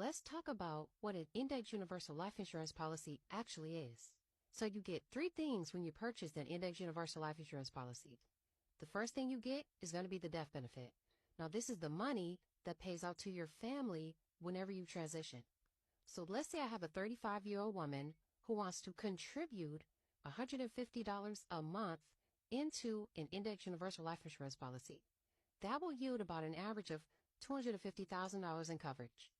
let's talk about what an index universal life insurance policy actually is. So you get three things when you purchase an index universal life insurance policy. The first thing you get is going to be the death benefit. Now, this is the money that pays out to your family whenever you transition. So let's say I have a 35-year-old woman who wants to contribute $150 a month into an index universal life insurance policy. That will yield about an average of $250,000 in coverage.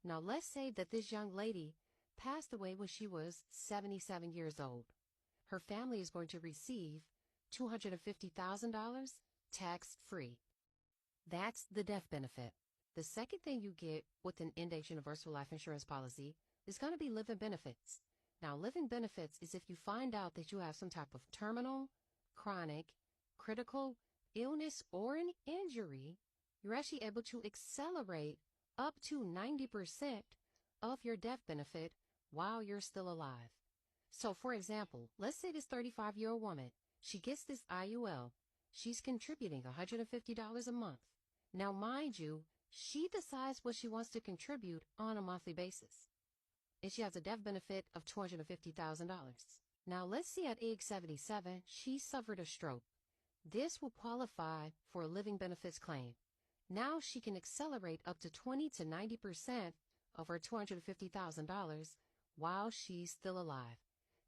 Now, let's say that this young lady passed away when she was 77 years old. Her family is going to receive $250,000 tax-free. That's the death benefit. The second thing you get with an index universal life insurance policy is going to be living benefits. Now, living benefits is if you find out that you have some type of terminal, chronic, critical illness, or an injury, you're actually able to accelerate up to 90% of your death benefit while you're still alive. So, for example, let's say this 35-year-old woman, she gets this IUL. She's contributing $150 a month. Now, mind you, she decides what she wants to contribute on a monthly basis. And she has a death benefit of $250,000. Now, let's see at age 77, she suffered a stroke. This will qualify for a living benefits claim. Now she can accelerate up to 20 to 90% of her $250,000 while she's still alive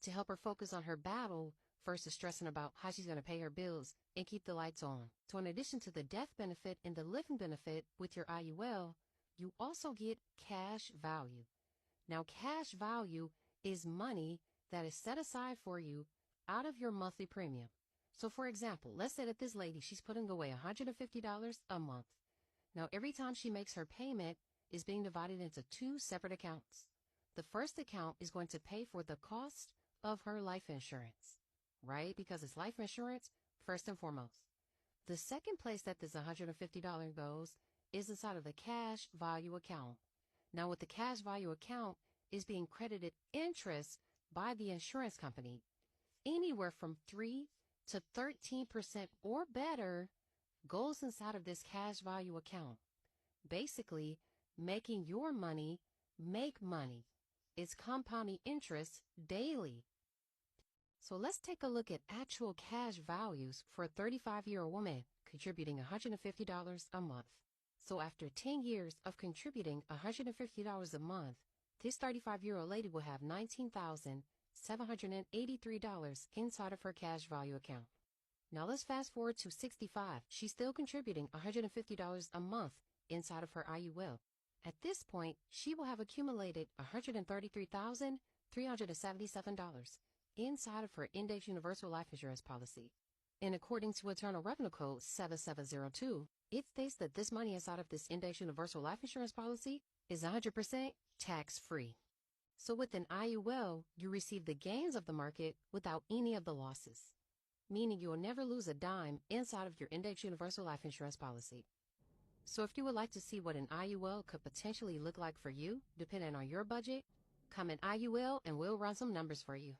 to help her focus on her battle versus stressing about how she's going to pay her bills and keep the lights on. So in addition to the death benefit and the living benefit with your IUL, you also get cash value. Now, cash value is money that is set aside for you out of your monthly premium. So for example, let's say that this lady, she's putting away $150 a month. Now, every time she makes her payment is being divided into two separate accounts. The first account is going to pay for the cost of her life insurance, right? Because it's life insurance first and foremost. The second place that this $150 goes is inside of the cash value account. Now, with the cash value account is being credited interest by the insurance company, anywhere from 3 to 13% or better goes inside of this cash value account, basically making your money make money. It's compounding interest daily. So let's take a look at actual cash values for a 35-year-old woman contributing $150 a month. So after 10 years of contributing $150 a month, this 35-year-old lady will have $19,783 inside of her cash value account. Now let's fast forward to 65. She's still contributing $150 a month inside of her IUL. At this point, she will have accumulated $133,377 inside of her index universal life insurance policy. And according to Internal Revenue Code 7702, it states that this money inside of this index universal life insurance policy is 100% tax-free. So with an IUL, you receive the gains of the market without any of the losses, meaning you will never lose a dime inside of your index universal life insurance policy. So if you would like to see what an IUL could potentially look like for you, depending on your budget, comment IUL and we'll run some numbers for you.